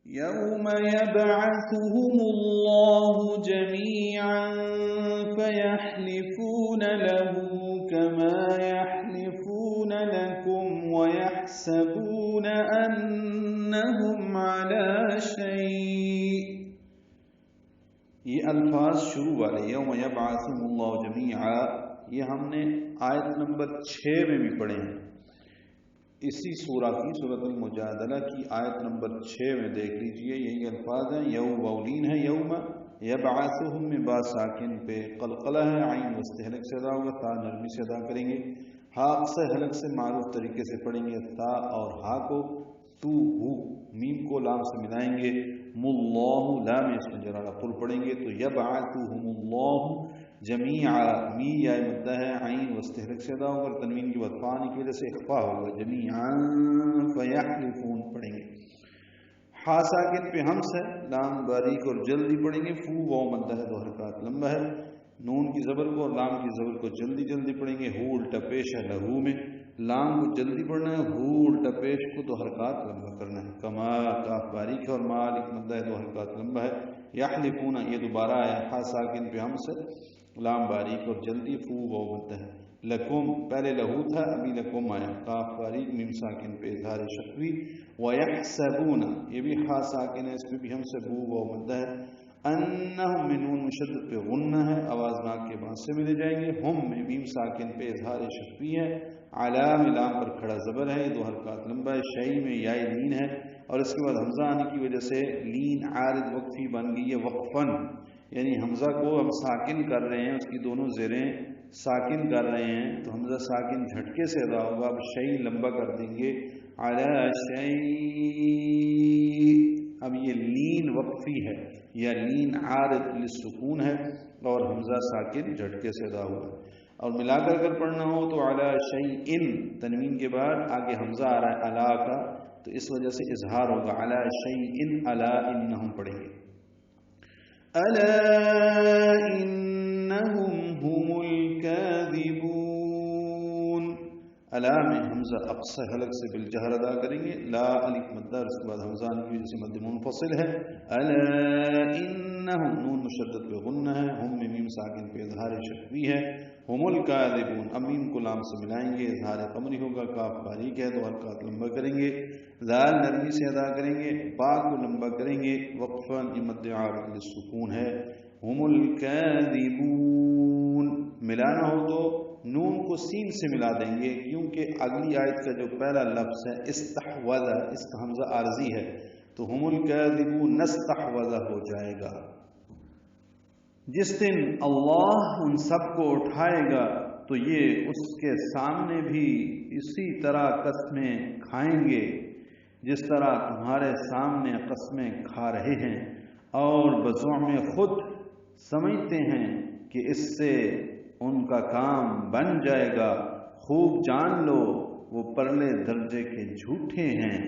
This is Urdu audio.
يوم يبعثهم الله جميعا فيحلفون له كما يحلفون لكم ويحسبون أنهم على شيء. یہ الفاظ شروع والے یوم یبعثهم اللہ جمیعا، یہ ہم نے آیت نمبر 6 میں بھی پڑھے ہیں، اسی سورہ کی سورۃ المجادلہ کی آیت نمبر 6 میں دیکھ لیجئے، یہی الفاظ ہیں. یوم باولین ہے، یوم یبعثهم میں با ساکن پہ قلقلہ ہے، عین وسط حلق سے ادا ہوگا، تا نرمی سے ادا کریں گے، ہا اقصى حلق سے معروف طریقے سے پڑھیں گے، تا اور ہا کو تو ہو میم کو لام سے ملائیں گے، ماللہ لام اس میں جرارہ قل پڑھیں گے تو یبعثهم اللہ جمیعا، می یا مدہ ہے، عین وسط حلق سے ادا ہوگا، تنوین کی بعد فانی کی وجہ سے اخفا ہوگا، جمیعا فیحلفون پڑھیں گے. ہا ساکن پہ ہمس ہے، لام باریک اور جلدی پڑھیں گے، فو واو مدہ ہے، 2 حرکات لمبا ہے، نون کی زبر کو اور لام کی زبر کو جلدی جلدی پڑھیں گے، ہو الٹا پیش ہے لہو میں، لام کو جلدی پڑھنا ہے، ہو الٹا پیش کو 2 حرکات لمبا کرنا ہے. کما کاف باریک ہے اور مالک مدہ ہے، 2 حرکات لمبا ہے. یحلفون یہ دوبارہ آیا، ہا ساکن پہ ہمس ہے، لام باریک اور جلدی، فو واو مدہ ہے. لکم پہلے لہو تھا، ابھی لکم آیا، قاف باریک میم ساکن پہ اظہار شفوی. ویحسبون یہ بھی ہا ساکن ہے، اس میں بھی ہم سے بو واو مدہ ہے. انہم میں نون مشدد پہ غنہ ہے، آواز ناک کے بعد سے ملے جائیں گے، ہم میں میم ساکن پہ اظہار شفوی ہے، علام لام پر کھڑا زبر ہے، 2 حرکات لمبا ہے، شئی میں یا لین ہے اور اس کے بعد حمزہ آنے کی وجہ سے لین عارض وقفی بن گئی ہے وقفن، یعنی حمزہ کو ہم ساکن کر رہے ہیں، اس کی دونوں زیریں ساکن کر رہے ہیں تو حمزہ ساکن جھٹکے سے ادا ہوگا. اب شئی لمبا کر دیں گے، علی شئی، اب یہ لین وقفی ہے یا لین عارض للسکون ہے اور حمزہ ساکن جھٹکے سے ادا ہوا. اور ملا کر اگر پڑھنا ہو تو علی شیء، تنوین کے بعد آگے حمزہ آ رہا ہے علا کا، تو اس وجہ سے اظہار ہوگا، علی شیء علی انہم پڑھیں گے. الا انہم هم الكاذبون، الا میں حمزہ اقصى حلق سے بالجہر ادا کریں گے، لا الف مدہ، اس کے بعد حمزہ کی وجہ سے مد منفصل ہے. الا انہم نون مشدد پہ غنہ ہے، ہم میں میم ساکن پہ اظہار شفوی ہے، هم الکاذبون، اب میم کو لام سے ملائیں گے، اظہار قمری ہوگا، کاف باریک ہے، 2 حرکات لمبا کریں گے، ذال نرمی سے ادا کریں گے، با کو لمبا کریں گے، وقفا مد عارض للسکون ہے. هم الکاذبون ملانا ہو تو نون کو سین سے ملا دیں گے، کیونکہ اگلی آیت کا جو پہلا لفظ ہے استحوذ، اس کا حمزہ عارضی ہے تو هم الکاذبون نستحوذ ہو جائے گا. جس دن اللہ ان سب کو اٹھائے گا تو یہ اس کے سامنے بھی اسی طرح قسمیں کھائیں گے جس طرح تمہارے سامنے قسمیں کھا رہے ہیں، اور بزعم خود سمجھتے ہیں کہ اس سے ان کا کام بن جائے گا. خوب جان لو وہ پرلے درجے کے جھوٹے ہیں.